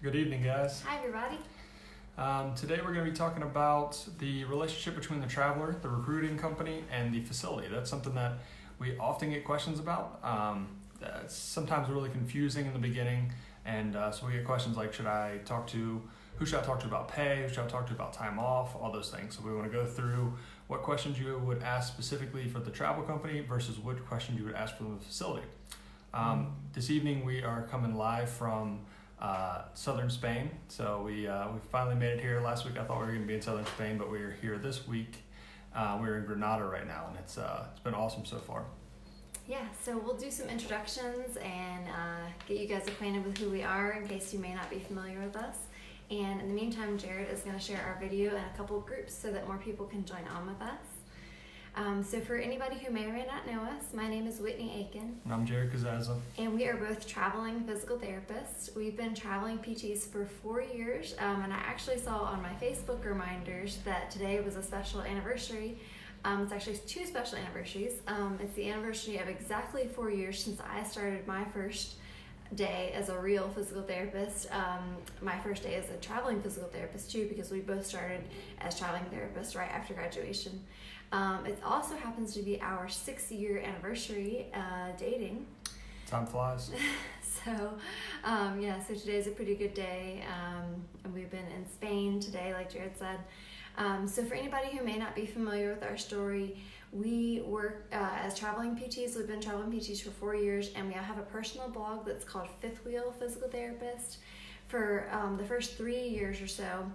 Good evening, guys. Hi, everybody. Today we're going to be talking about the relationship between the traveler, the recruiting company, and the facility. That's something that we often get questions about. That's sometimes really confusing in the beginning, and so we get questions like, who should I talk to about pay, who should I talk to about time off, all those things. So we want to go through what questions you would ask specifically for the travel company versus what questions you would ask for the facility. This evening we are coming live from southern Spain. So we finally made it here. Last week I thought we were going to be in southern Spain, but we're here this week. We're in Granada right now, and it's been awesome so far. Yeah, so we'll do some introductions and get you guys acquainted with who we are in case you may not be familiar with us. And in the meantime, Jared is going to share our video in a couple of groups so that more people can join on with us. So for anybody who may or may not know us, my name is Whitney Aiken. And I'm Jared Kazaza. And we are both traveling physical therapists. We've been traveling PTs for 4 years, and I actually saw on my Facebook reminders that today was a special anniversary. It's actually 2 special anniversaries. It's the anniversary of exactly 4 years since I started my first day as a real physical therapist. My first day as a traveling physical therapist too, because we both started as traveling therapists right after graduation. It also happens to be our 6-year anniversary dating. Time flies. So today's a pretty good day, and we've been in Spain today, like Jared said. So for anybody who may not be familiar with our story, we work as traveling PTs. We've been traveling PTs for 4 years, and we have a personal blog that's called Fifth Wheel Physical Therapist. For the first 3 years or so,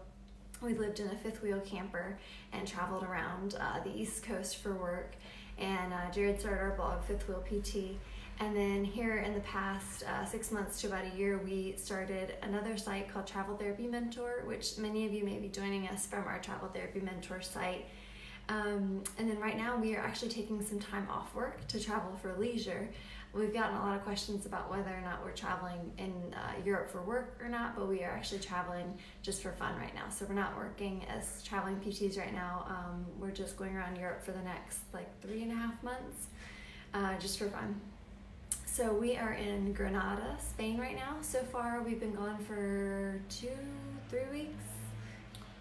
we lived in a fifth wheel camper and traveled around the East Coast for work. And Jared started our blog, Fifth Wheel PT. And then here in the past 6 months to about a year, we started another site called Travel Therapy Mentor, which many of you may be joining us from our Travel Therapy Mentor site. And then right now we are actually taking some time off work to travel for leisure. We've gotten a lot of questions about whether or not we're traveling in Europe for work or not, but we are actually traveling just for fun right now. So we're not working as traveling PTs right now. We're just going around Europe for the next 3.5 months, just for fun. So we are in Granada, Spain right now. So far we've been gone for 2-3 weeks.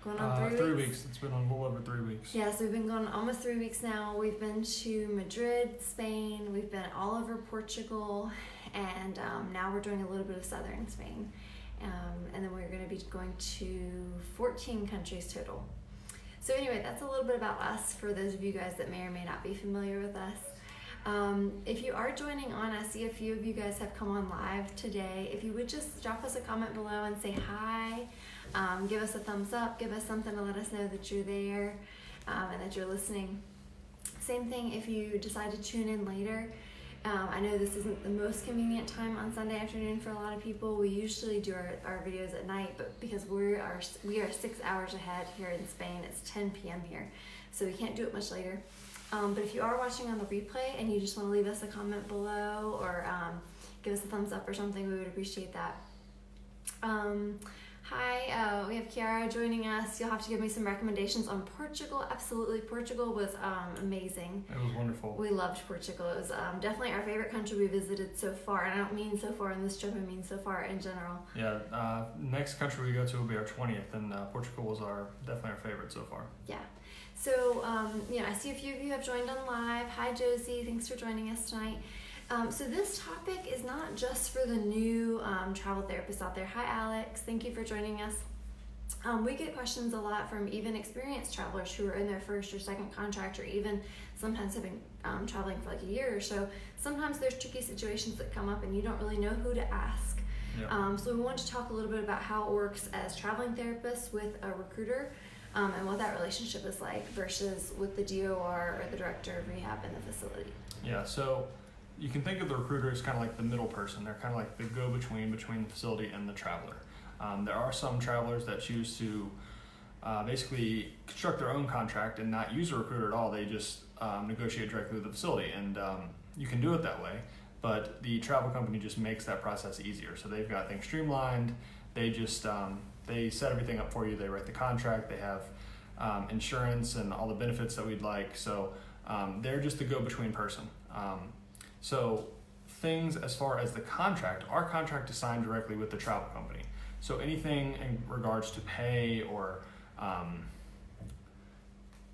Going on 3 weeks. It's been on a little over 3 weeks. Yeah, so we've been gone almost 3 weeks now. We've been to Madrid, Spain. We've been all over Portugal, and now we're doing a little bit of southern Spain. And then we're going to be going to 14 countries total. So anyway, that's a little bit about us for those of you guys that may or may not be familiar with us. If you are joining on, I see a few of you guys have come on live today. If you would just drop us a comment below and say hi, give us a thumbs up, give us something to let us know that you're there and that you're listening. Same thing if you decide to tune in later. I know this isn't the most convenient time on Sunday afternoon for a lot of people. We usually do our videos at night, but because we are 6 hours ahead here in Spain, it's 10 p.m. here, so we can't do it much later. But if you are watching on the replay and you just want to leave us a comment below or give us a thumbs up or something, we would appreciate that. Hi, we have Kiara joining us. You'll have to give me some recommendations on Portugal. Absolutely, Portugal was amazing. It was wonderful. We loved Portugal. It was definitely our favorite country we visited so far. And I don't mean so far in this trip, I mean so far in general. Yeah, next country we go to will be our 20th, and Portugal was definitely our favorite so far. Yeah. So, I see a few of you have joined on live. Hi, Josie. Thanks for joining us tonight. So this topic is not just for the new travel therapists out there. Hi, Alex. Thank you for joining us. We get questions a lot from even experienced travelers who are in their first or second contract, or even sometimes have been traveling for a year or so. Sometimes there's tricky situations that come up and you don't really know who to ask. Yeah. So we want to talk a little bit about how it works as traveling therapists with a recruiter. And what that relationship is like versus with the DOR or the director of rehab in the facility. Yeah, so you can think of the recruiter as kind of like the middle person. They're kind of like the go-between between the facility and the traveler. There are some travelers that choose to basically construct their own contract and not use a recruiter at all. They just negotiate directly with the facility, and you can do it that way, but the travel company just makes that process easier. So they've got things streamlined. They just they set everything up for you. They write the contract. They have insurance and all the benefits that we'd like. So they're just the go-between person. So things as far as the contract, our contract is signed directly with the travel company. So anything in regards to pay or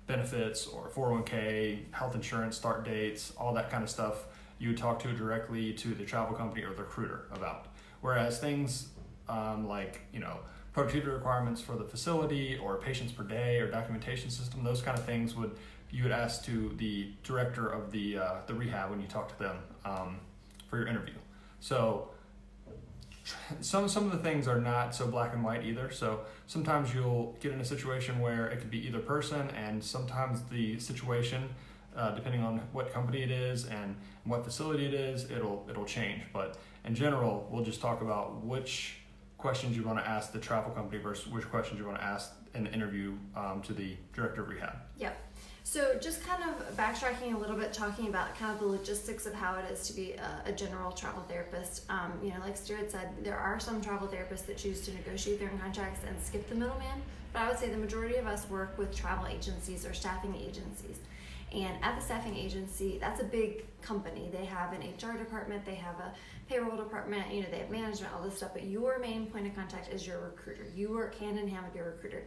benefits or 401k, health insurance, start dates, all that kind of stuff, you would talk to directly to the travel company or the recruiter about. Whereas things like, productivity requirements for the facility or patients per day or documentation system, those kind of things you would ask to the director of the rehab when you talk to them for your interview. So some of the things are not so black and white either. So sometimes you'll get in a situation where it could be either person, and sometimes the situation, depending on what company it is and what facility it is, it'll change. But in general, we'll just talk about which questions you want to ask the travel company versus which questions you want to ask in the interview to the director of rehab. Yep. So just kind of backtracking a little bit, talking about kind of the logistics of how it is to be a general travel therapist. Like Stuart said, there are some travel therapists that choose to negotiate their own contracts and skip the middleman, but I would say the majority of us work with travel agencies or staffing agencies. And at the staffing agency, that's a big company. They have an HR department, they have a payroll department, they have management, all this stuff, but your main point of contact is your recruiter. You work hand in hand with your recruiter.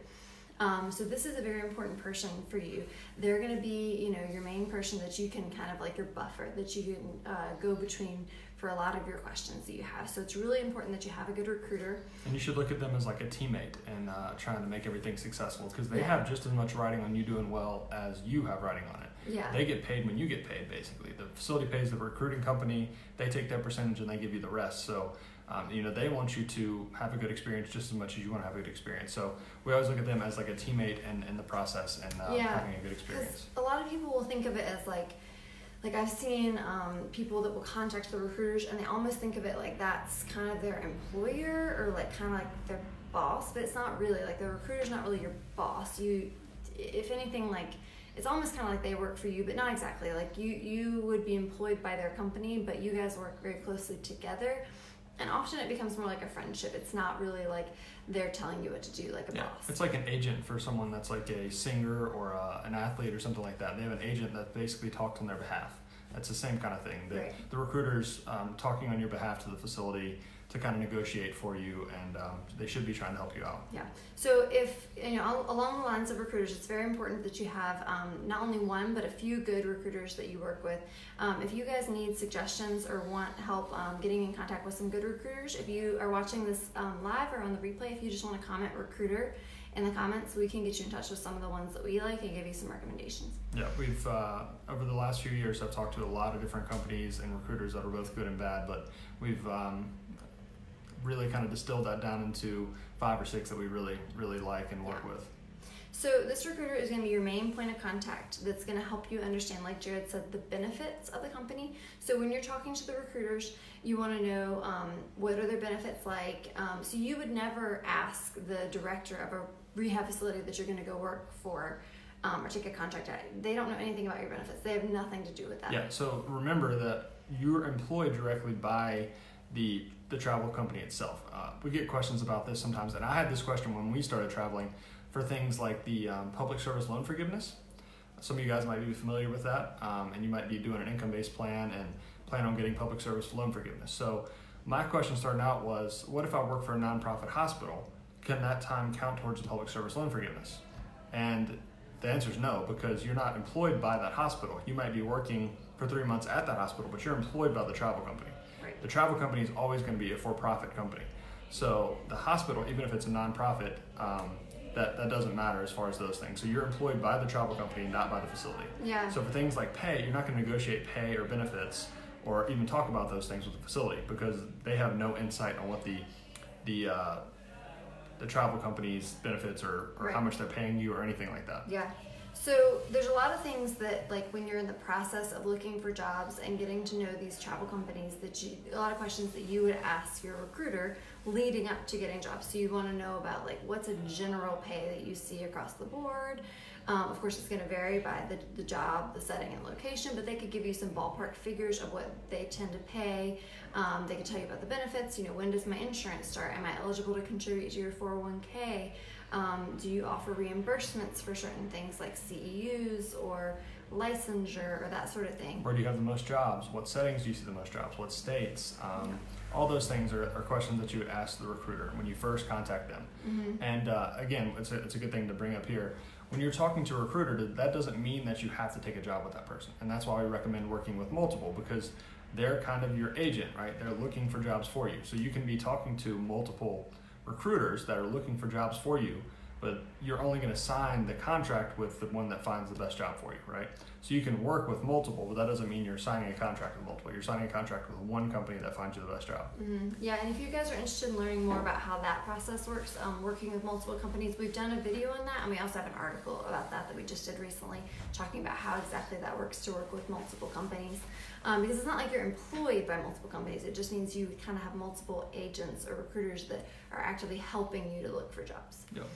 So this is a very important person for you. They're going to be, your main person that you can kind of like your buffer, that you can go between for a lot of your questions that you have. So it's really important that you have a good recruiter. And you should look at them as like a teammate and trying to make everything successful, because they have just as much writing on you doing well as you have writing on it. Yeah. They get paid when you get paid, basically. The facility pays the recruiting company, they take their percentage and they give you the rest. So they want you to have a good experience just as much as you want to have a good experience. So we always look at them as like a teammate in the process and having a good experience. A lot of people will think of it as like I've seen people that will contact the recruiters and they almost think of it like that's kind of their employer or like kind of like their boss, but it's not really. Like the recruiter's not really your boss. If anything, like it's almost kind of like they work for you, but not exactly. Like you would be employed by their company, but you guys work very closely together. And often it becomes more like a friendship. It's not really like they're telling you what to do like a boss. It's like an agent for someone that's like a singer or an athlete or something like that. They have an agent that basically talks on their behalf. That's the same kind of thing. The recruiter's talking on your behalf to the facility to kind of negotiate for you, and they should be trying to help you out. Yeah. So if, along the lines of recruiters, it's very important that you have not only one, but a few good recruiters that you work with. If you guys need suggestions or want help getting in contact with some good recruiters, if you are watching this live or on the replay, if you just want to comment recruiter in the comments, we can get you in touch with some of the ones that we like and give you some recommendations. Yeah, we've, over the last few years, I've talked to a lot of different companies and recruiters that are both good and bad, but we've really kind of distilled that down into 5 or 6 that we really, really like and work with. So this recruiter is going to be your main point of contact that's going to help you understand, like Jared said, the benefits of the company. So when you're talking to the recruiters, you want to know what are their benefits like. So you would never ask the director of a rehab facility that you're going to go work for or take a contract at. They don't know anything about your benefits. They have nothing to do with that. Yeah, so remember that you're employed directly by the travel company itself. We get questions about this sometimes, and I had this question when we started traveling for things like the public service loan forgiveness. Some of you guys might be familiar with that, and you might be doing an income-based plan and plan on getting public service loan forgiveness. So my question starting out was, what if I work for a nonprofit hospital? Can that time count towards the public service loan forgiveness? And the answer is no, because you're not employed by that hospital. You might be working for 3 months at that hospital, but you're employed by the travel company. Right. The travel company is always going to be a for-profit company. So the hospital, even if it's a nonprofit, that doesn't matter as far as those things. So you're employed by the travel company, not by the facility. Yeah. So for things like pay, you're not going to negotiate pay or benefits or even talk about those things with the facility, because they have no insight on what the travel company's benefits or Right. how much they're paying you or anything like that. Yeah. So there's a lot of things that, like when you're in the process of looking for jobs and getting to know these travel companies, a lot of questions that you would ask your recruiter leading up to getting jobs. So you want to know about like what's a general pay that you see across the board. Of course, it's going to vary by the job, the setting, and location, but they could give you some ballpark figures of what they tend to pay. They could tell you about the benefits. When does my insurance start? Am I eligible to contribute to your 401k? Do you offer reimbursements for certain things like CEUs or licensure or that sort of thing? Where do you have the most jobs? What settings do you see the most jobs? What states? All those things are questions that you would ask the recruiter when you first contact them. Mm-hmm. And again, it's a good thing to bring up here. When you're talking to a recruiter, that doesn't mean that you have to take a job with that person. And that's why we recommend working with multiple, because they're kind of your agent, right? They're looking for jobs for you. So you can be talking to multiple recruiters that are looking for jobs for you, but you're only going to sign the contract with the one that finds the best job for you, right? So you can work with multiple, but that doesn't mean you're signing a contract with multiple. You're signing a contract with one company that finds you the best job. Mm-hmm. Yeah, and if you guys are interested in learning more about how that process works, working with multiple companies, we've done a video on that, and we also have an article about that we just did recently, talking about how exactly that works to work with multiple companies. Because it's not like you're employed by multiple companies, it just means you kind of have multiple agents or recruiters that are actively helping you to look for jobs. Yep.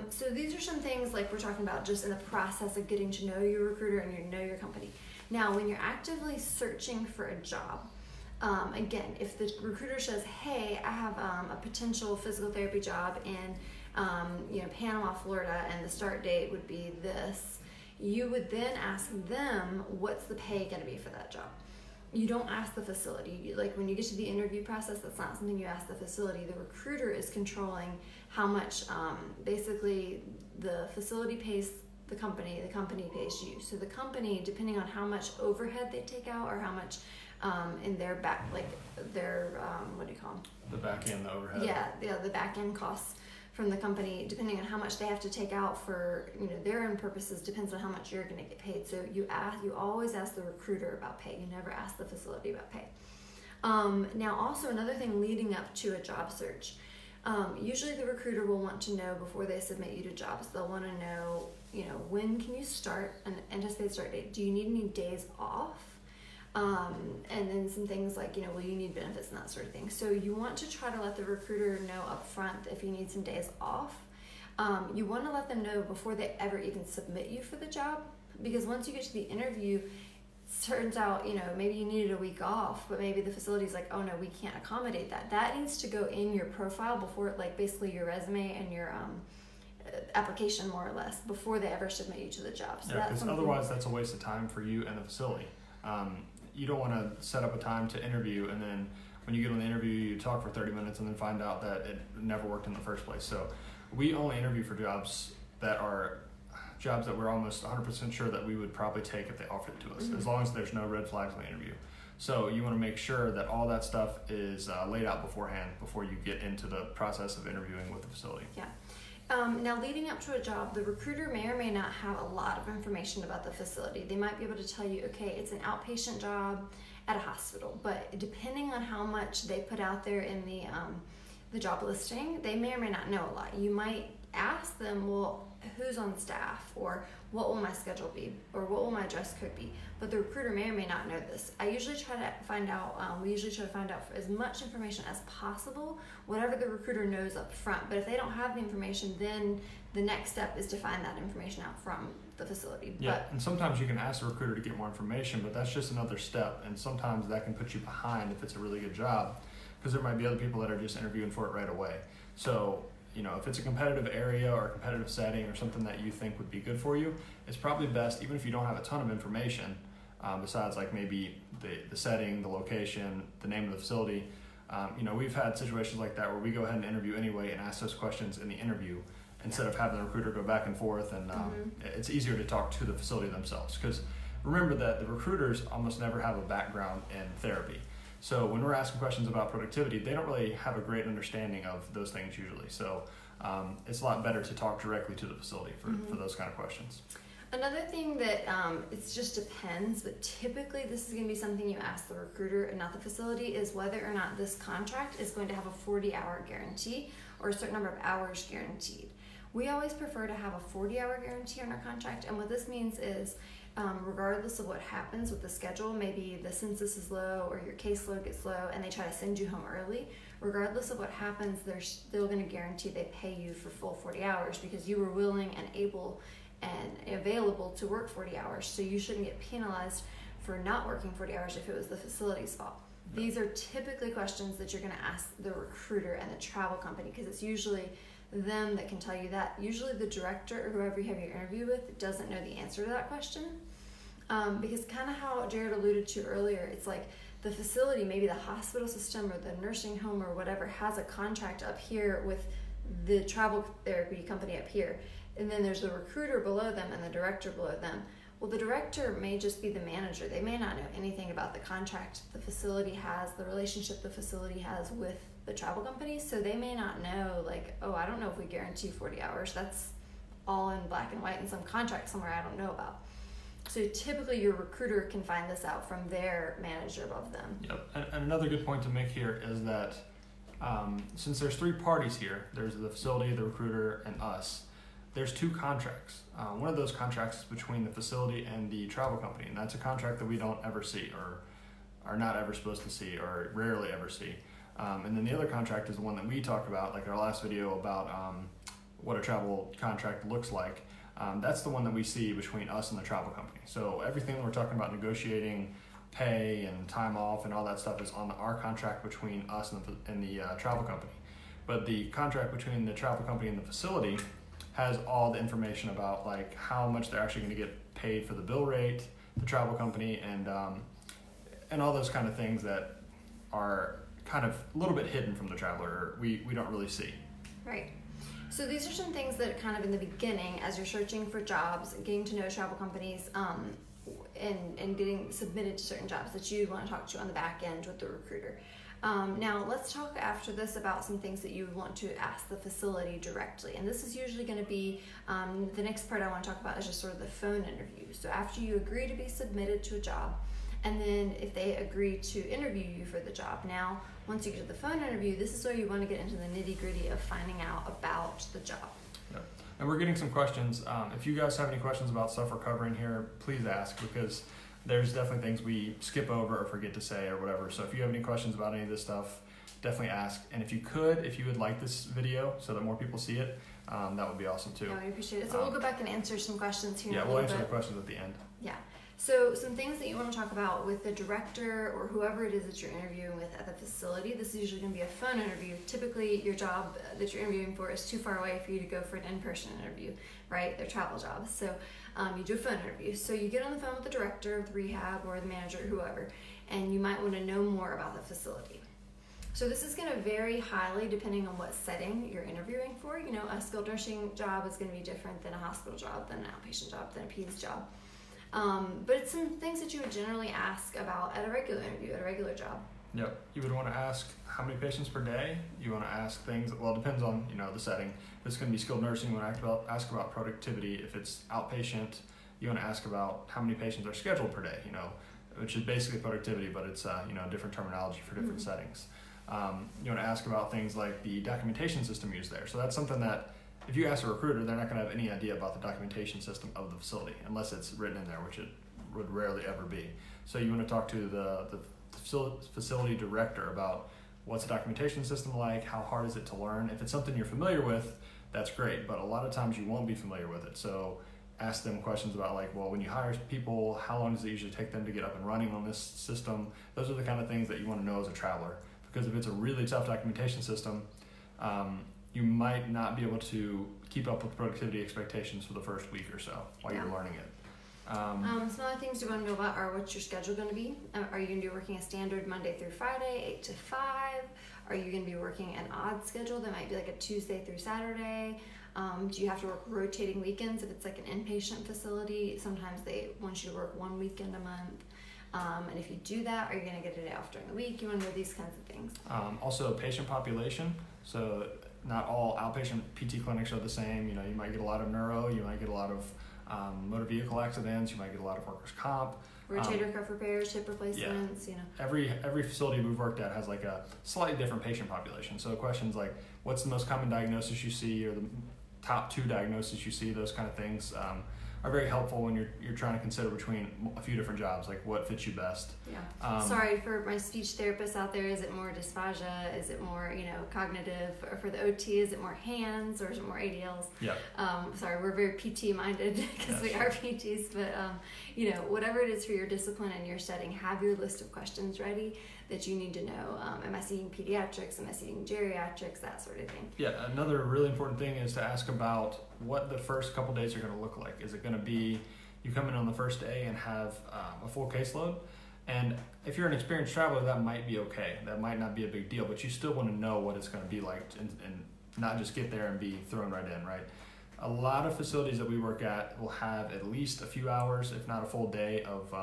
So these are some things like we're talking about just in the process of getting to know your recruiter and you know your company. Now, when you're actively searching for a job, again, if the recruiter says, hey, I have a potential physical therapy job in Panama, Florida, and the start date would be this, you would then ask them, what's the pay going to be for that job? You don't ask the facility. Like when you get to the interview process, that's not something you ask the facility. The recruiter is controlling how much basically the facility pays the company pays you. So the company, depending on how much overhead they take out or how much in their back, like their, what do you call them? The back end, the overhead. Yeah, the back end costs from the company, depending on how much they have to take out for their own purposes, depends on how much you're going to get paid. So you always ask the recruiter about pay. You never ask the facility about pay. Now, also another thing leading up to a job search, usually the recruiter will want to know before they submit you to jobs. They'll want to know, when can you start, an anticipated start date? Do you need any days off? And then some things like, will you need benefits and that sort of thing. So you want to try to let the recruiter know up front if you need some days off. You want to let them know before they ever even submit you for the job, because once you get to the interview, it turns out, maybe you needed a week off, but maybe the facility's like, oh no, we can't accommodate that. That needs to go in your profile before, like basically your resume and your application more or less, before they ever submit you to the job. So because otherwise that's a waste of time for you and the facility. You don't want to set up a time to interview, and then when you get on the interview, you talk for 30 minutes and then find out that it never worked in the first place. So we only interview for jobs that we're almost 100% sure that we would probably take if they offered it to us, as long as there's no red flags in the interview. So you want to make sure that all that stuff is laid out beforehand before you get into the process of interviewing with the facility. Yeah. Now, leading up to a job, the recruiter may or may not have a lot of information about the facility. They might be able to tell you, okay, it's an outpatient job at a hospital, but depending on how much they put out there in the job listing, they may or may not know a lot. You might ask them, well, who's on staff, or what will my schedule be, or what will my dress code be? But the recruiter may or may not know this. We usually try to find out for as much information as possible, whatever the recruiter knows up front. But if they don't have the information, then the next step is to find that information out from the facility. Yeah, and sometimes you can ask the recruiter to get more information, but that's just another step. And sometimes that can put you behind if it's a really good job, because there might be other people that are just interviewing for it right away. So, if it's a competitive area or a competitive setting or something that you think would be good for you, it's probably best, even if you don't have a ton of information, besides like maybe the setting, the location, the name of the facility. We've had situations like that where we go ahead and interview anyway and ask those questions in the interview instead of having the recruiter go back and forth. And it's easier to talk to the facility themselves, because remember that the recruiters almost never have a background in therapy. So when we're asking questions about productivity, they don't really have a great understanding of those things usually. So it's a lot better to talk directly to the facility for those kind of questions. Another thing that it just depends, but typically this is going to be something you ask the recruiter and not the facility, is whether or not this contract is going to have a 40-hour guarantee or a certain number of hours guaranteed. We always prefer to have a 40-hour guarantee on our contract, and what this means is regardless of what happens with the schedule, maybe the census is low or your caseload gets low and they try to send you home early, regardless of what happens, they're still going to guarantee they pay you for full 40 hours because you were willing and able and available to work 40 hours. So you shouldn't get penalized for not working 40 hours if it was the facility's fault. These are typically questions that you're going to ask the recruiter and the travel company, because it's usually them that can tell you that. Usually the director or whoever you have your interview with doesn't know the answer to that question, because kind of how Jared alluded to earlier, it's like the facility, maybe the hospital system or the nursing home or whatever, has a contract up here with the travel therapy company up here. And then there's the recruiter below them and the director below them. Well, the director may just be the manager. They may not know anything about the contract the facility has, the relationship the facility has with the travel company. So they may not know, like, oh, I don't know if we guarantee 40 hours. That's all in black and white in some contract somewhere I don't know about. So typically your recruiter can find this out from their manager above them. Yep. And another good point to make here is that since there's 3 parties here, there's the facility, the recruiter, and us, there's 2 contracts. One of those contracts is between the facility and the travel company, and that's a contract that we don't ever see or are not ever supposed to see or rarely ever see. And then the other contract is the one that we talked about, like our last video about what a travel contract looks like. That's the one that we see between us and the travel company. So everything we're talking about negotiating pay and time off and all that stuff is on our contract between us and the travel company. But the contract between the travel company and the facility has all the information about like how much they're actually going to get paid for the bill rate, the travel company, and all those kind of things that are kind of a little bit hidden from the traveler, or we don't really see. Right. So these are some things that kind of in the beginning, as you're searching for jobs, getting to know travel companies, and getting submitted to certain jobs that you want to talk to on the back end with the recruiter. Now let's talk after this about some things that you would want to ask the facility directly. And this is usually going to be, the next part I want to talk about is just sort of the phone interview. So after you agree to be submitted to a job, and then if they agree to interview you for the job. Now, once you get to the phone interview, this is where you want to get into the nitty-gritty of finding out about the job. Yep. And we're getting some questions. If you guys have any questions about stuff we're covering here, please ask, because there's definitely things we skip over or forget to say or whatever. So if you have any questions about any of this stuff, definitely ask. And if you would like this video so that more people see it, that would be awesome too. Yeah, we appreciate it. So we'll go back and answer some questions here. Yeah, we'll answer the questions at the end. Yeah. So some things that you want to talk about with the director or whoever it is that you're interviewing with at the facility. This is usually going to be a phone interview. Typically, your job that you're interviewing for is too far away for you to go for an in-person interview, right? They're travel jobs. So you do a phone interview. So you get on the phone with the director of the rehab or the manager, whoever, and you might want to know more about the facility. So this is going to vary highly depending on what setting you're interviewing for. You know, a skilled nursing job is going to be different than a hospital job, than an outpatient job, than a PEDS job. But it's some things that you would generally ask about at a regular interview, at a regular job. Yep. You would want to ask how many patients per day. You want to ask things, well, it depends on, the setting. If it's going to be skilled nursing, you want to ask about productivity. If it's outpatient, you want to ask about how many patients are scheduled per day, which is basically productivity, but it's, different terminology for different settings. You want to ask about things like the documentation system used there. So that's something that if you ask a recruiter, they're not going to have any idea about the documentation system of the facility unless it's written in there, which it would rarely ever be. So you want to talk to the facility director about what's the documentation system like, how hard is it to learn. If it's something you're familiar with, that's great, but a lot of times you won't be familiar with it. So ask them questions about like, well, when you hire people, how long does it usually take them to get up and running on this system? Those are the kind of things that you want to know as a traveler, because if it's a really tough documentation system, you might not be able to keep up with productivity expectations for the first week or so while you're learning it. Some other things you want to know about are what's your schedule going to be. Are you going to be working a standard Monday through Friday, 8 to 5? Are you going to be working an odd schedule that might be like a Tuesday through Saturday? Do you have to work rotating weekends if it's like an inpatient facility? Sometimes they want you to work one weekend a month. And if you do that, are you going to get a day off during the week? You want to know these kinds of things. Also, patient population. So not all outpatient PT clinics are the same. You might get a lot of neuro, you might get a lot of motor vehicle accidents, you might get a lot of workers' comp. Rotator cuff repairs, hip replacements, Every facility we've worked at has like a slightly different patient population. So questions like, what's the most common diagnosis you see, or the top 2 diagnoses you see, those kind of things are very helpful when you're trying to consider between a few different jobs, like what fits you best. Yeah. Sorry for my speech therapists out there. Is it more dysphagia? Is it more cognitive? Or for the OT, is it more hands or is it more ADLs? Yeah. Sorry, we're very PT minded because we are PTs, but whatever it is for your discipline and your setting, have your list of questions ready that you need to know. Am I seeing pediatrics? Am I seeing geriatrics? That sort of thing. Yeah, another really important thing is to ask about what the first couple days are going to look like. Is it going to be you come in on the first day and have a full caseload, And if you're an experienced traveler, that might be okay. That might not be a big deal, but you still want to know what it's going to be like and not just get there and be thrown right in, right? A lot of facilities that we work at will have at least a few hours, if not a full day, of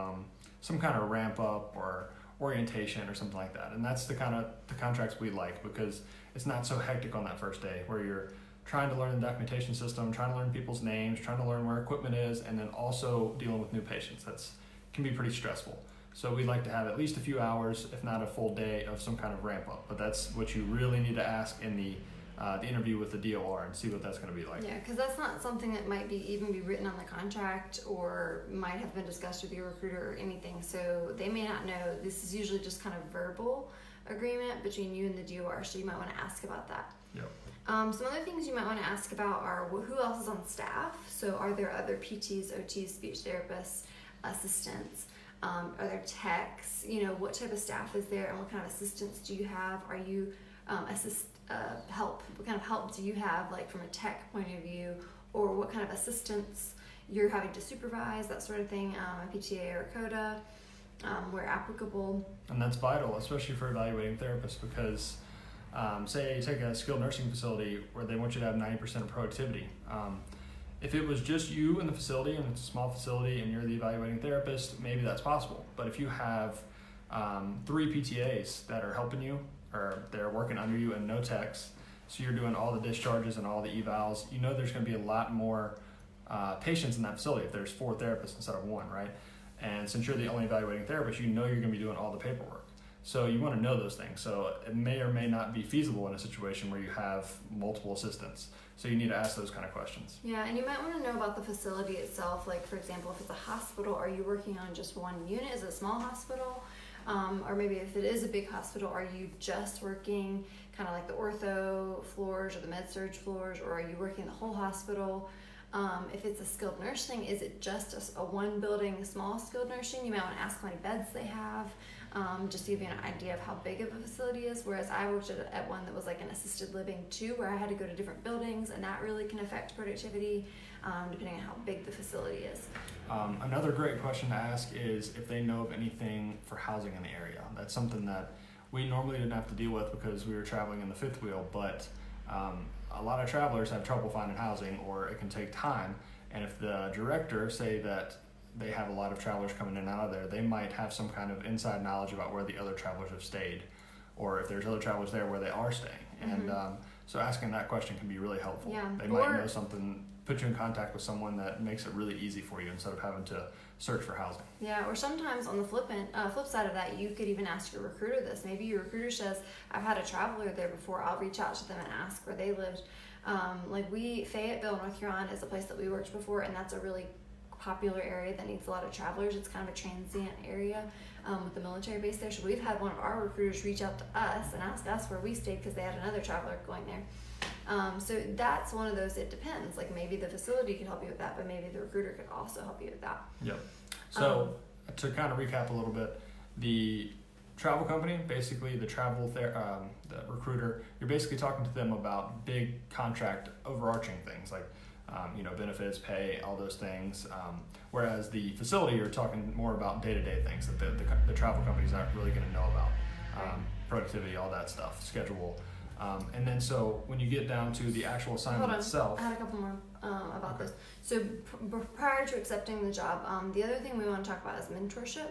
some kind of ramp up or orientation or something like that. And that's the kind of the contracts we like, because it's not so hectic on that first day where you're trying to learn the documentation system, trying to learn people's names, trying to learn where equipment is, and then also dealing with new patients. That's can be pretty stressful. So we like to have at least a few hours, if not a full day, of some kind of ramp up. But that's what you really need to ask in the interview with the DOR and see what that's going to be like. Yeah, because that's not something that might even be written on the contract or might have been discussed with your recruiter or anything. So they may not know. This is usually just kind of verbal agreement between you and the DOR. So you might want to ask about that. Yep. Some other things you might want to ask about are who else is on staff. So are there other PTs, OTs, speech therapists, assistants? Are there techs? What type of staff is there and what kind of assistants do you have? Are you help? What kind of help do you have, like from a tech point of view, or what kind of assistants you're having to supervise, that sort of thing, a PTA or a CODA, where applicable. And that's vital, especially for evaluating therapists, because say you take a skilled nursing facility where they want you to have 90% of productivity. If it was just you in the facility and it's a small facility and you're the evaluating therapist, maybe that's possible. But if you have 3 PTAs that are helping you, or they're working under you and no techs, so you're doing all the discharges and all the evals, there's going to be a lot more patients in that facility if there's 4 therapists instead of 1, right? And since you're the only evaluating therapist, you're going to be doing all the paperwork. So you want to know those things. So it may or may not be feasible in a situation where you have multiple assistants. So you need to ask those kind of questions. Yeah, and you might want to know about the facility itself. Like, for example, if it's a hospital, are you working on just one unit? Is it a small hospital? Or maybe if it is a big hospital, are you just working kind of like the ortho floors or the med-surg floors, or are you working the whole hospital? If it's a skilled nursing, is it just a one building small skilled nursing? You might want to ask how many beds they have, just to give you an idea of how big of a facility is. Whereas I worked at one that was like an assisted living too, where I had to go to different buildings, and that really can affect productivity depending on how big the facility is. Another great question to ask is if they know of anything for housing in the area. That's something that we normally didn't have to deal with because we were traveling in the fifth wheel, but a lot of travelers have trouble finding housing, or it can take time. And if the director say that they have a lot of travelers coming in and out of there, they might have some kind of inside knowledge about where the other travelers have stayed, or if there's other travelers there where they are staying. Mm-hmm. And so asking that question can be really helpful. Yeah. They might know something, put you in contact with someone that makes it really easy for you instead of having to search for housing. Yeah, or sometimes on the flip side of that, you could even ask your recruiter this. Maybe your recruiter says, I've had a traveler there before, I'll reach out to them and ask where they lived. Fayetteville, North Carolina is a place that we worked before, and that's a really popular area that needs a lot of travelers. It's kind of a transient area with the military base there. So we've had one of our recruiters reach out to us and ask us where we stayed because they had another traveler going there. So that's one of those, it depends. Like maybe the facility could help you with that, but maybe the recruiter could also help you with that. Yep. So to kind of recap a little bit, the travel company, basically the the recruiter, you're basically talking to them about big contract overarching things like benefits, pay, all those things. Whereas the facility, you're talking more about day-to-day things that the travel companies aren't really going to know about. Productivity, all that stuff, schedule. And then so when you get down to the actual assignment itself. I had a couple more about this. So prior to accepting the job, the other thing we want to talk about is mentorship.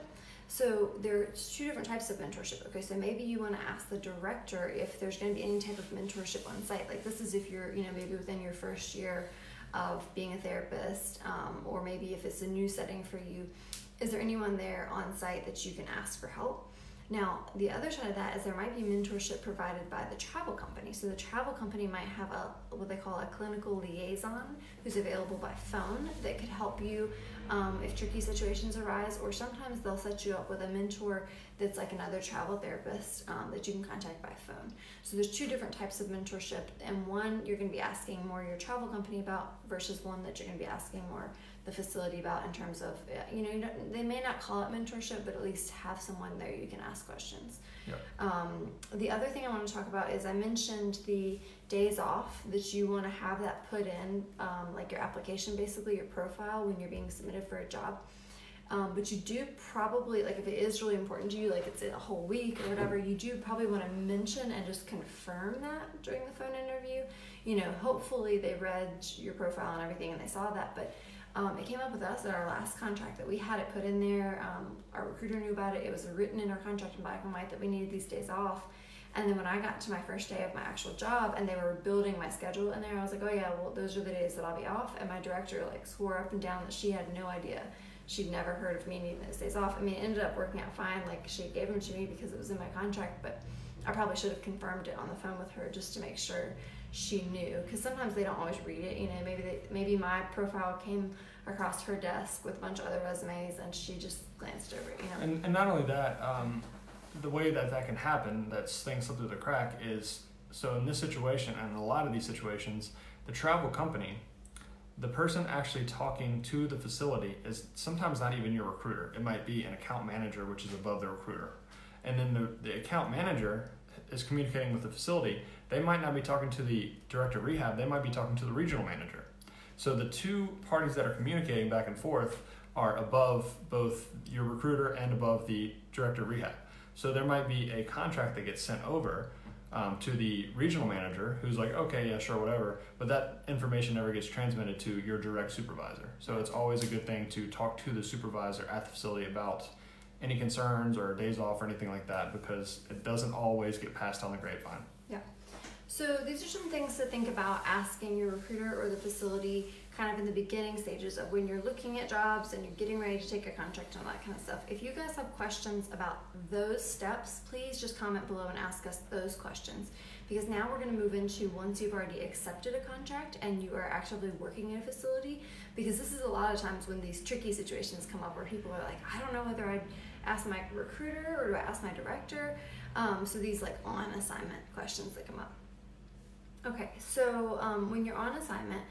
So there's 2 different types of mentorship. Okay, so maybe you want to ask the director if there's going to be any type of mentorship on site. Like this is if you're, maybe within your first year of being a therapist, or maybe if it's a new setting for you, is there anyone there on site that you can ask for help? Now, the other side of that is there might be mentorship provided by the travel company. So the travel company might have what they call a clinical liaison who's available by phone that could help you if tricky situations arise, or sometimes they'll set you up with a mentor that's like another travel therapist that you can contact by phone. So there's 2 different types of mentorship, and one you're going to be asking more your travel company about versus one that you're going to be asking more the facility about in terms of, they may not call it mentorship, but at least have someone there you can ask questions. Yep. The other thing I want to talk about is I mentioned the days off that you want to have that put in, like your application, basically your profile when you're being submitted for a job. But you do probably, like if it is really important to you, like it's in a whole week or whatever, you do probably want to mention and just confirm that during the phone interview. Hopefully they read your profile and everything and they saw that, but it came up with us at our last contract that we had it put in there. Our recruiter knew about it. It was written in our contract in black and white that we needed these days off. And then when I got to my first day of my actual job and they were building my schedule in there, I was like, oh yeah, well those are the days that I'll be off. And my director swore up and down that she had no idea. She'd never heard of me needing those days off. I mean, it ended up working out fine. She gave them to me because it was in my contract, but I probably should have confirmed it on the phone with her just to make sure she knew, because sometimes they don't always read it. Maybe my profile came across her desk with a bunch of other resumes and she just glanced over it. And not only that, the way that can happen, that things slip through the crack, is so in this situation and in a lot of these situations, the travel company, the person actually talking to the facility is sometimes not even your recruiter. It might be an account manager, which is above the recruiter. And then the account manager is communicating with the facility. They might not be talking to the director of rehab, they might be talking to the regional manager. So the two parties that are communicating back and forth are above both your recruiter and above the director of rehab. So there might be a contract that gets sent over to the regional manager who's like, okay, yeah, sure, whatever. But that information never gets transmitted to your direct supervisor. So it's always a good thing to talk to the supervisor at the facility about any concerns or days off or anything like that, because it doesn't always get passed on the grapevine. Yeah. So these are some things to think about asking your recruiter or the facility kind of in the beginning stages of when you're looking at jobs and you're getting ready to take a contract and all that kind of stuff. If you guys have questions about those steps, please just comment below and ask us those questions. Because now we're going to move into once you've already accepted a contract and you are actively working in a facility, because this is a lot of times when these tricky situations come up where people are like, I don't know whether I'd ask my recruiter or do I ask my director? So these on assignment questions that come up. Okay, so when you're on assignment,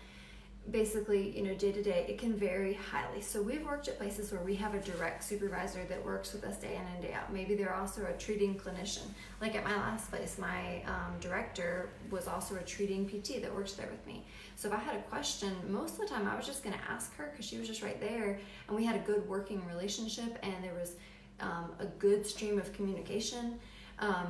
basically, day to day, it can vary highly. So we've worked at places where we have a direct supervisor that works with us day in and day out. Maybe they're also a treating clinician. Like at my last place, my director was also a treating PT that works there with me. So if I had a question, most of the time I was just gonna ask her because she was just right there, and we had a good working relationship, and there was a good stream of communication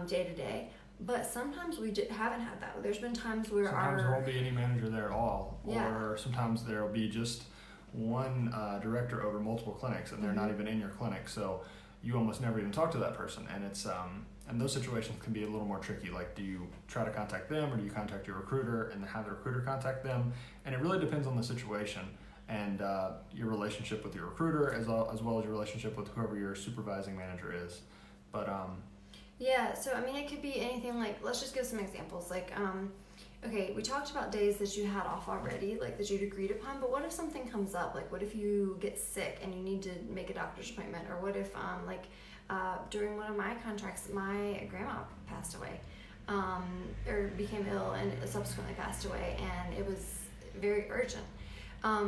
day to day. But sometimes we haven't had that. There's been times where sometimes there won't be any manager there at all, or sometimes there will be just one director over multiple clinics, and they're not even in your clinic, so you almost never even talk to that person. And it's and those situations can be a little more tricky. Like, do you try to contact them, or do you contact your recruiter and have the recruiter contact them? And it really depends on the situation and your relationship with your recruiter, as well as your relationship with whoever your supervising manager is. But yeah, so I mean, it could be anything. Let's just give some examples. Okay, we talked about days that you had off already, that you'd agreed upon, but what if something comes up? What if you get sick and you need to make a doctor's appointment? Or what if, during one of my contracts, my grandma passed away, or became ill and subsequently passed away, and it was very urgent.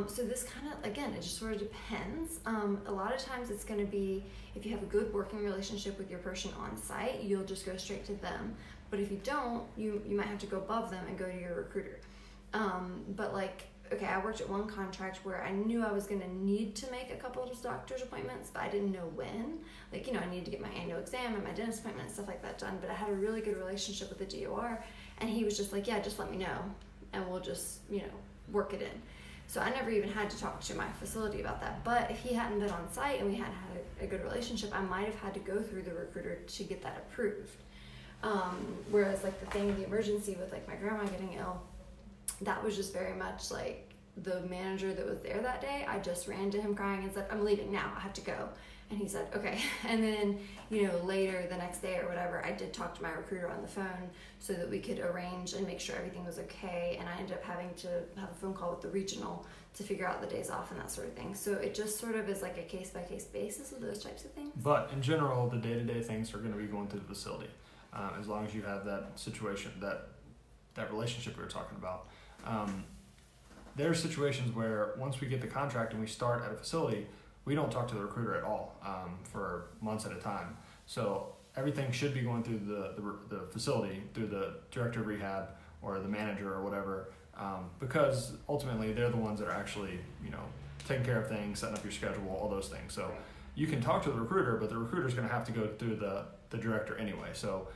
So this kind of, again, it just sort of depends. A lot of times it's going to be, if you have a good working relationship with your person on site, you'll just go straight to them. But if you don't, you might have to go above them and go to your recruiter. Okay, I worked at one contract where I knew I was going to need to make a couple of doctor's appointments, but I didn't know when. I needed to get my annual exam and my dentist appointment and stuff like that done, but I had a really good relationship with the DOR, and he was just like, yeah, just let me know, and we'll just, work it in. So I never even had to talk to my facility about that. But if he hadn't been on site and we hadn't had a good relationship, I might have had to go through the recruiter to get that approved. Whereas the emergency with my grandma getting ill, that was just very much the manager that was there that day. I just ran to him crying and said, I'm leaving now, I have to go. And he said, okay. And then, later the next day or whatever, I did talk to my recruiter on the phone so that we could arrange and make sure everything was okay. And I ended up having to have a phone call with the regional to figure out the days off and that sort of thing. So it just sort of is a case-by-case basis with those types of things. But in general, the day-to-day things are going to be going through the facility, as long as you have that situation, that relationship we were talking about. There are situations where once we get the contract and we start at a facility, we don't talk to the recruiter at all for months at a time. So everything should be going through the facility, through the director of rehab or the manager or whatever, because ultimately they're the ones that are actually taking care of things, setting up your schedule, all those things. So you can talk to the recruiter, but the recruiter's going to have to go through the director anyway. So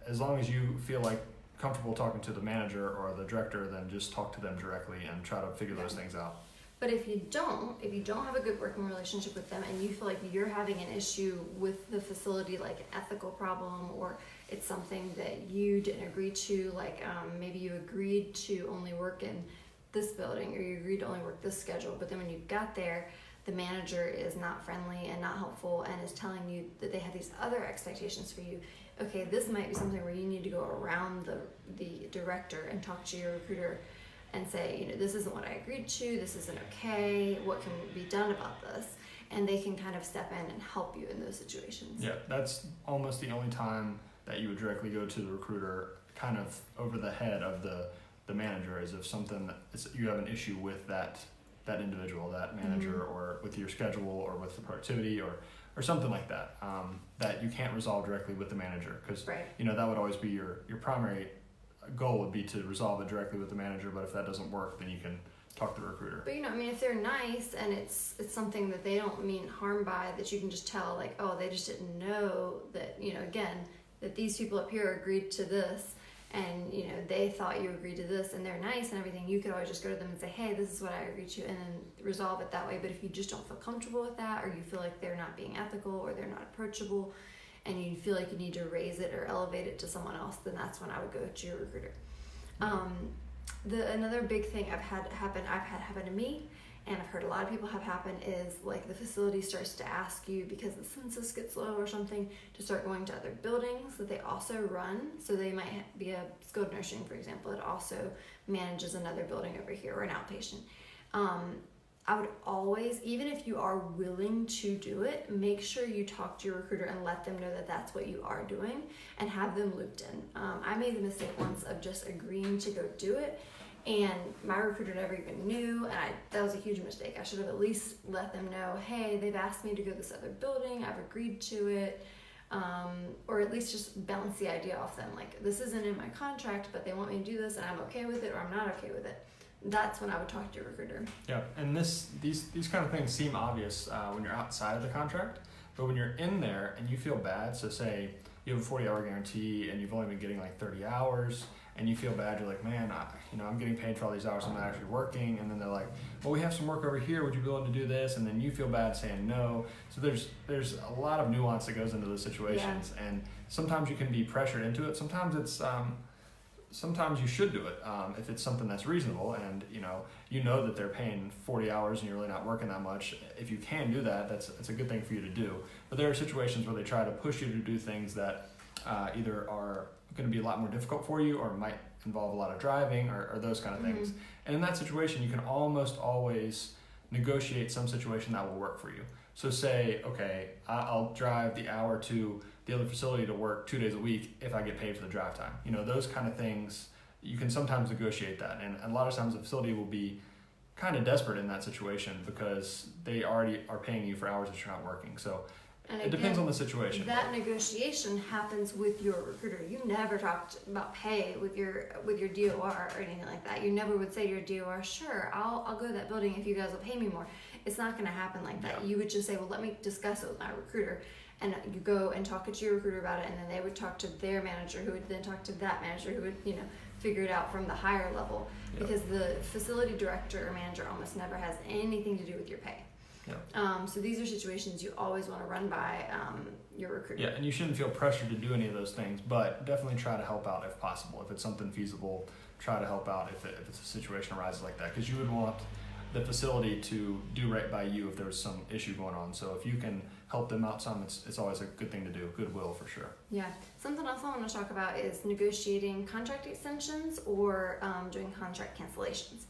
as long as you feel like comfortable talking to the manager or the director, then just talk to them directly and try to figure those things out. But if you don't have a good working relationship with them and you feel like you're having an issue with the facility, like an ethical problem, or it's something that you didn't agree to, like maybe you agreed to only work in this building or you agreed to only work this schedule, but then when you got there, the manager is not friendly and not helpful and is telling you that they have these other expectations for you. Okay, this might be something where you need to go around the director and talk to your recruiter and say, this isn't what I agreed to, this isn't okay, what can be done about this? And they can kind of step in and help you in those situations. Yeah, that's almost the only time that you would directly go to the recruiter kind of over the head of the manager, is if you have an issue with that individual, that manager, or with your schedule or with the productivity or something like that, that you can't resolve directly with the manager, because that would always be your primary goal would be to resolve it directly with the manager. But if that doesn't work, then you can talk to the recruiter. But if they're nice and it's something that they don't mean harm by, that you can just tell, like, oh, they just didn't know that, again, that these people up here agreed to this, and they thought you agreed to this, and they're nice and everything, you could always just go to them and say, hey, this is what I agreed to, and then resolve it that way. But if you just don't feel comfortable with that, or you feel like they're not being ethical or they're not approachable, and you feel like you need to raise it or elevate it to someone else, then that's when I would go to your recruiter. Another big thing I've had happen to me, and I've heard a lot of people have happen, is like the facility starts to ask you, because the census gets low or something, to start going to other buildings that they also run. So they might be a skilled nursing, for example, it also manages another building over here, or an outpatient. I would always, even if you are willing to do it, make sure you talk to your recruiter and let them know that that's what you are doing, and have them looped in. I made the mistake once of just agreeing to go do it, and my recruiter never even knew, and that was a huge mistake. I should have at least let them know, hey, they've asked me to go to this other building, I've agreed to it, or at least just bounce the idea off them, like, this isn't in my contract, but they want me to do this, and I'm okay with it, or I'm not okay with it. That's when I would talk to your recruiter. Yeah, and these kind of things seem obvious when you're outside of the contract, but when you're in there and you feel bad, so say you have a 40-hour guarantee and you've only been getting like 30 hours, and you feel bad, you're like, man, I'm getting paid for all these hours, I'm not actually working, and then they're like, well, we have some work over here, would you be willing to do this? And then you feel bad saying no. So there's a lot of nuance that goes into those situations, and sometimes you can be pressured into it. Sometimes it's sometimes you should do it if it's something that's reasonable, and you know that they're paying 40 hours and you're really not working that much. If you can do that, it's a good thing for you to do. But there are situations where they try to push you to do things that either are going to be a lot more difficult for you, or might involve a lot of driving, or those kind of things. And in that situation, you can almost always negotiate some situation that will work for you. So say, okay, I'll drive the hour to the other facility to work 2 days a week if I get paid for the drive time. Those kind of things, you can sometimes negotiate that. And a lot of times the facility will be kind of desperate in that situation because they already are paying you for hours that you're not working. So it depends on the situation. That negotiation happens with your recruiter. You never talked about pay with your DOR or anything like that. You never would say to your DOR, sure, I'll go to that building if you guys will pay me more. It's not going to happen like that. You would just say, well, let me discuss it with my recruiter. And you go and talk to your recruiter about it, and then they would talk to their manager, who would then talk to that manager, who would figure it out from the higher level. Because the facility director or manager almost never has anything to do with your pay. So these are situations you always want to run by your recruiter. Yeah, and you shouldn't feel pressured to do any of those things, but definitely try to help out if possible. If it's something feasible, try to help out if it's a situation arises like that, because you would want the facility to do right by you if there was some issue going on. So if you can help them out some, it's always a good thing to do. Goodwill for sure. Yeah. Something else I want to talk about is negotiating contract extensions or doing contract cancellations.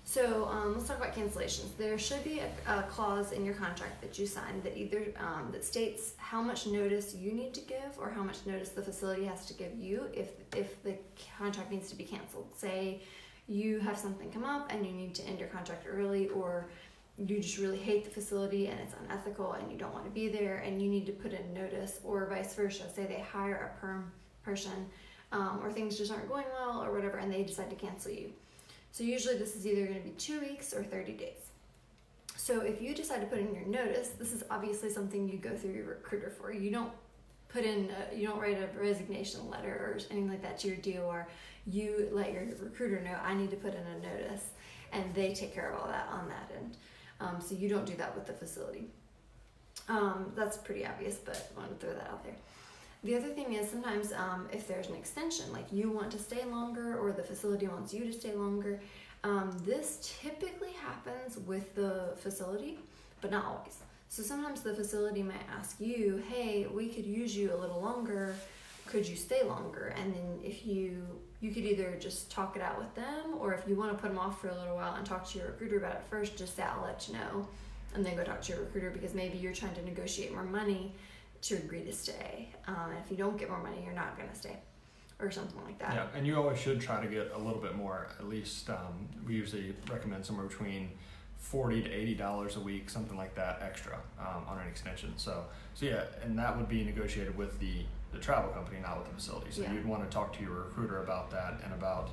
So let's talk about cancellations. There should be a clause in your contract that you sign that either that states how much notice you need to give, or how much notice the facility has to give you if the contract needs to be canceled. Say you have something come up and you need to end your contract early, or you just really hate the facility and it's unethical and you don't want to be there and you need to put in notice, or vice versa. Say they hire a perm person or things just aren't going well or whatever, and they decide to cancel you. So usually this is either going to be 2 weeks or 30 days. So if you decide to put in your notice, this is obviously something you go through your recruiter for. You don't you don't write a resignation letter or anything like that to your DOR. You let your recruiter know, I need to put in a notice, and they take care of all that on that end. So you don't do that with the facility. That's pretty obvious, but I want to throw that out there. The other thing is sometimes if there's an extension, like you want to stay longer or the facility wants you to stay longer, this typically happens with the facility, but not always. So sometimes the facility might ask you, hey, we could use you a little longer, could you stay longer? And then if you could either just talk it out with them, or if you want to put them off for a little while and talk to your recruiter about it first, just say, I'll let you know, and then go talk to your recruiter, because maybe you're trying to negotiate more money to agree to stay. And if you don't get more money, you're not going to stay, or something like that. Yeah, and you always should try to get a little bit more. At least we usually recommend somewhere between $40 to $80 a week, something like that, extra on an extension. So yeah, and that would be negotiated with the travel company, not with the facility. So Yeah. you'd want to talk to your recruiter about that and about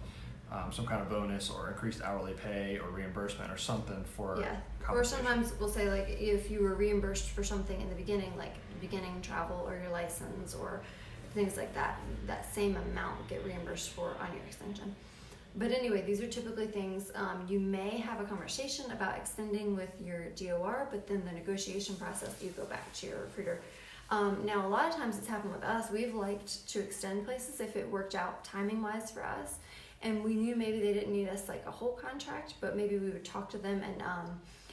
some kind of bonus or increased hourly pay or reimbursement or something for Yeah. Or compensation. sometimes we'll say, like, if you were reimbursed for something in the beginning, like beginning travel or your license or things like that, that same amount get reimbursed for on your extension. But anyway, these are typically things you may have a conversation about extending with your DOR, but then the negotiation process, you go back to your recruiter. Now, a lot of times it's happened with us. We've liked to extend places if it worked out timing wise for us, and we knew maybe they didn't need us like a whole contract, but maybe we would talk to them, and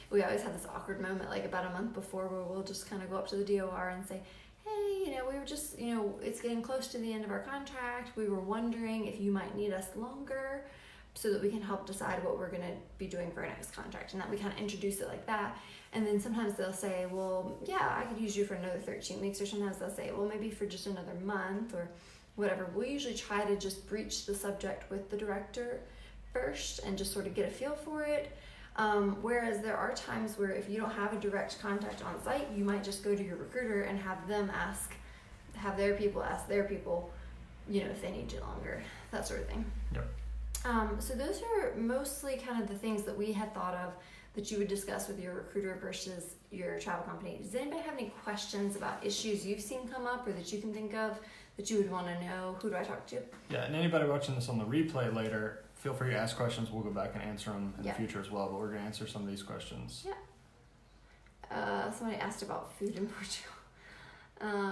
we always had this awkward moment like about a month before where we'll just kind of go up to the DOR and say, hey, we were just, it's getting close to the end of our contract. We were wondering if you might need us longer so that we can help decide what we're going to be doing for our next contract, and that we kind of introduce it like that. And then sometimes they'll say, well, yeah, I could use you for another 13 weeks, or sometimes they'll say, well, maybe for just another month or whatever. We usually try to just breach the subject with the director first and just sort of get a feel for it. Whereas there are times where if you don't have a direct contact on site, you might just go to your recruiter and have them have their people ask their people, if they need you longer, that sort of thing. Yep. So those are mostly kind of the things that we had thought of that you would discuss with your recruiter versus your travel company. Does anybody have any questions about issues you've seen come up or that you can think of that you would want to know? Who do I talk to? Yeah, and anybody watching this on the replay later, feel free to ask questions. We'll go back and answer them in the future as well, but we're going to answer some of these questions. Yeah. Somebody asked about food in Portugal.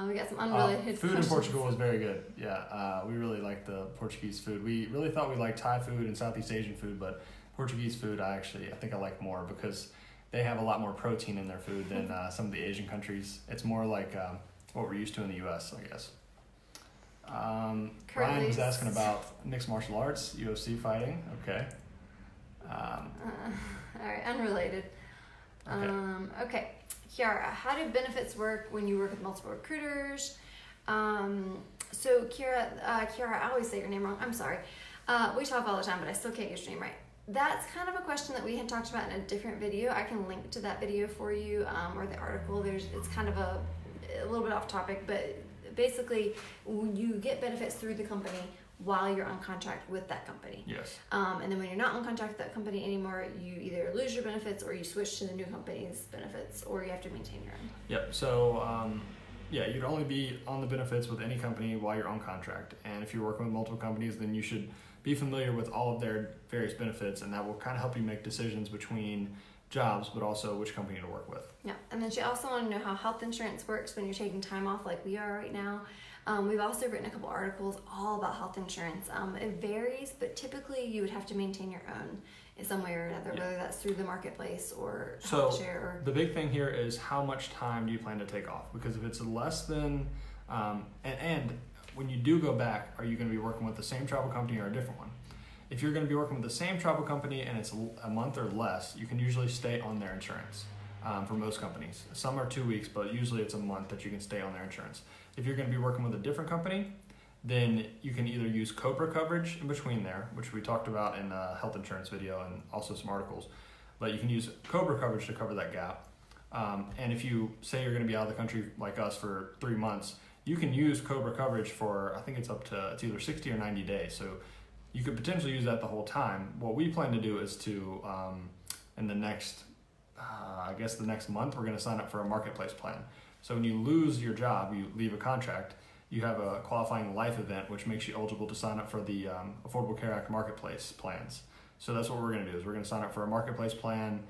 We got some unrelated food questions. in Portugal was very good. Yeah, we really liked the Portuguese food. We really thought we liked Thai food and Southeast Asian food, but Portuguese food I think I like more because they have a lot more protein in their food than some of the Asian countries. It's more like what we're used to in the U.S., I guess. Ryan was asking about mixed martial arts, UFC fighting. Okay. All right, unrelated. Okay. Kiara, how do benefits work when you work with multiple recruiters? So Kiara, I always say your name wrong. I'm sorry. We talk all the time, but I still can't get your name right. That's kind of a question that we had talked about in a different video. I can link to that video for you, or the article. It's kind of a little bit off topic, but basically you get benefits through the company while you're on contract with that company. Yes. And then when you're not on contract with that company anymore, you either lose your benefits or you switch to the new company's benefits, or you have to maintain your own. Yep. So, you'd only be on the benefits with any company while you're on contract. And if you're working with multiple companies, then you should be familiar with all of their various benefits, and that will kind of help you make decisions between jobs, but also which company to work with. Yeah. And then she also wanted to know how health insurance works when you're taking time off like we are right now. We've also written a couple articles all about health insurance. It varies, but typically you would have to maintain your own in some way or another, whether that's through the marketplace or health share. Or the big thing here is how much time do you plan to take off? Because if it's less than, and when you do go back, are you going to be working with the same travel company or a different one? If you're going to be working with the same travel company and it's a month or less, you can usually stay on their insurance for most companies. Some are 2 weeks, but usually it's a month that you can stay on their insurance. If you're going to be working with a different company, then you can either use COBRA coverage in between there, which we talked about in a health insurance video and also some articles, but you can use COBRA coverage to cover that gap. And if you say you're going to be out of the country like us for 3 months, you can use COBRA coverage for, I think it's either 60 or 90 days. So you could potentially use that the whole time. What we plan to do is to, in the next I guess the next month, we're going to sign up for a marketplace plan. So when you lose your job, you leave a contract, you have a qualifying life event, which makes you eligible to sign up for the Affordable Care Act marketplace plans. So that's what we're going to do, is we're going to sign up for a marketplace plan,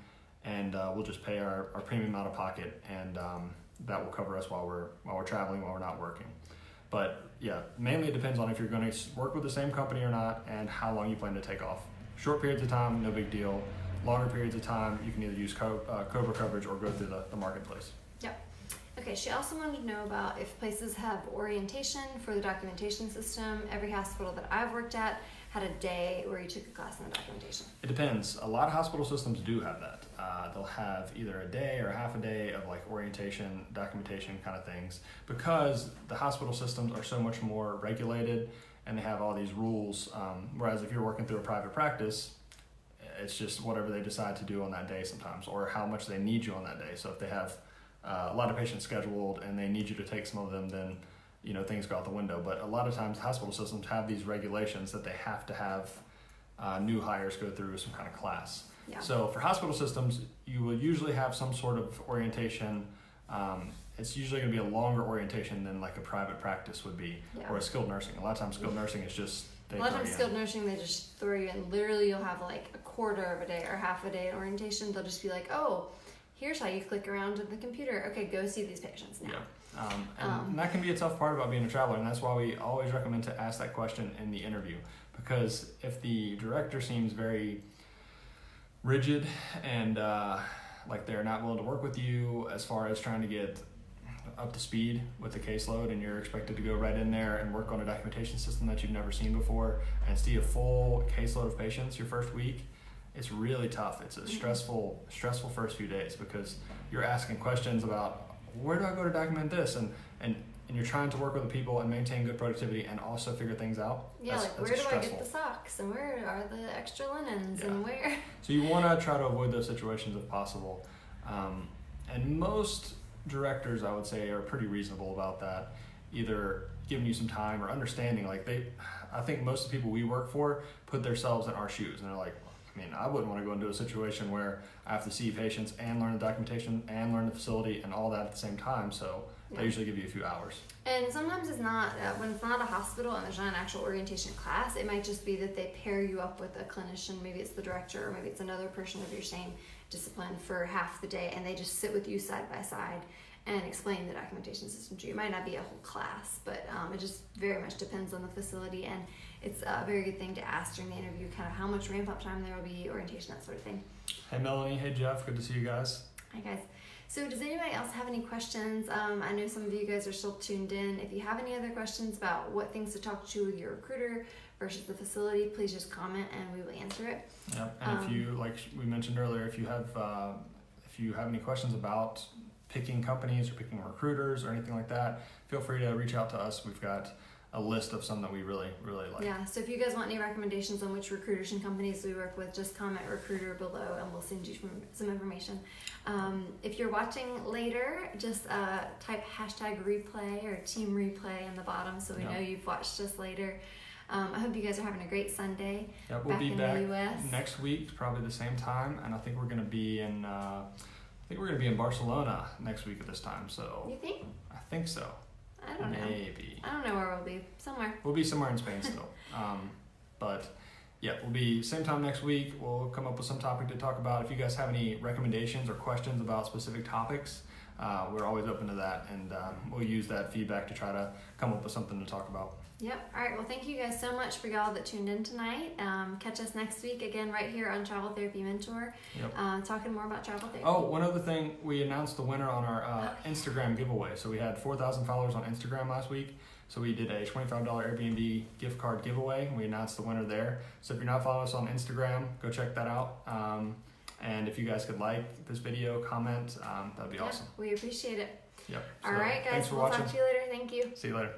and we'll just pay our premium out of pocket, and that will cover us while we're traveling, while we're not working. But yeah, mainly it depends on if you're going to work with the same company or not, and how long you plan to take off. Short periods of time, no big deal. Longer periods of time, you can either use COBRA coverage or go through the marketplace. Yep. Okay, she also wanted to know about if places have orientation for the documentation system. Every hospital that I've worked at had a day where you took a class in the documentation. It depends. A lot of hospital systems do have that. They'll have either a day or half a day of like orientation, documentation kind of things, because the hospital systems are so much more regulated and they have all these rules. Whereas if you're working through a private practice, it's just whatever they decide to do on that day sometimes, or how much they need you on that day. So if they have a lot of patients scheduled and they need you to take some of them, then things go out the window. But a lot of times hospital systems have these regulations that they have to have new hires go through some kind of class. Yeah. So for hospital systems, you will usually have some sort of orientation. It's usually going to be a longer orientation than like a private practice would be, or a skilled nursing. A lot of times skilled nursing is just... A lot of times skilled nursing, they just throw you in. Literally, you'll have like a quarter of a day or half a day in orientation. They'll just be like, oh, here's how you click around in the computer. Okay, go see these patients now. Yeah. And that can be a tough part about being a traveler, and that's why we always recommend to ask that question in the interview. Because if the director seems very rigid and like they're not willing to work with you as far as trying to get up to speed with the caseload, and you're expected to go right in there and work on a documentation system that you've never seen before and see a full caseload of patients your first week, it's really tough. It's a stressful first few days, because you're asking questions about where do I go to document this, and you're trying to work with the people and maintain good productivity and also figure things out. Yeah, like where do I get the socks, and where are the extra linens, and where? So you want to try to avoid those situations if possible. And most directors, I would say, are pretty reasonable about that, either giving you some time or understanding. Like I think most of the people we work for put themselves in our shoes, and they're like, I mean, I wouldn't want to go into a situation where I have to see patients and learn the documentation and learn the facility and all that at the same time. So they usually give you a few hours. And sometimes it's not, when it's not a hospital and there's not an actual orientation class, it might just be that they pair you up with a clinician. Maybe it's the director, or maybe it's another person of your same discipline for half the day, and they just sit with you side by side and explain the documentation system to you. It might not be a whole class, but it just very much depends on the facility, and it's a very good thing to ask during the interview, kind of how much ramp-up time there will be, orientation, that sort of thing. Hey Melanie, hey Jeff, good to see you guys. Hi guys. So does anybody else have any questions? I know some of you guys are still tuned in. If you have any other questions about what things to talk to with your recruiter versus the facility, please just comment and we will answer it. Yep. And if you, like we mentioned earlier, if you have any questions about picking companies or picking recruiters or anything like that, feel free to reach out to us. We've got a list of some that we really like. Yeah, so if you guys want any recommendations on which recruiters and companies we work with, just comment recruiter below and we'll send you some information. If you're watching later, just type #replay or team replay in the bottom so we know you've watched us later. I hope you guys are having a great Sunday. Yeah, we'll be back next week, probably the same time, and I think we're going to be in Barcelona next week at this time. So you think? I think so. I don't know. Maybe. I don't know where we'll be. Somewhere. We'll be somewhere in Spain still. But yeah, we'll be same time next week. We'll come up with some topic to talk about. If you guys have any recommendations or questions about specific topics, we're always open to that, and we'll use that feedback to try to come up with something to talk about. Yep. All right. Well, thank you guys so much for y'all that tuned in tonight. Catch us next week again right here on Travel Therapy Mentor. Yep. Talking more about travel therapy. Oh, one other thing. We announced the winner on our Instagram giveaway. So we had 4,000 followers on Instagram last week. So we did a $25 Airbnb gift card giveaway. We announced the winner there. So if you're not following us on Instagram, go check that out. And if you guys could like this video, comment, that'd be awesome. We appreciate it. Yep. All right, guys. Thanks for watching. Talk to you later. Thank you. See you later.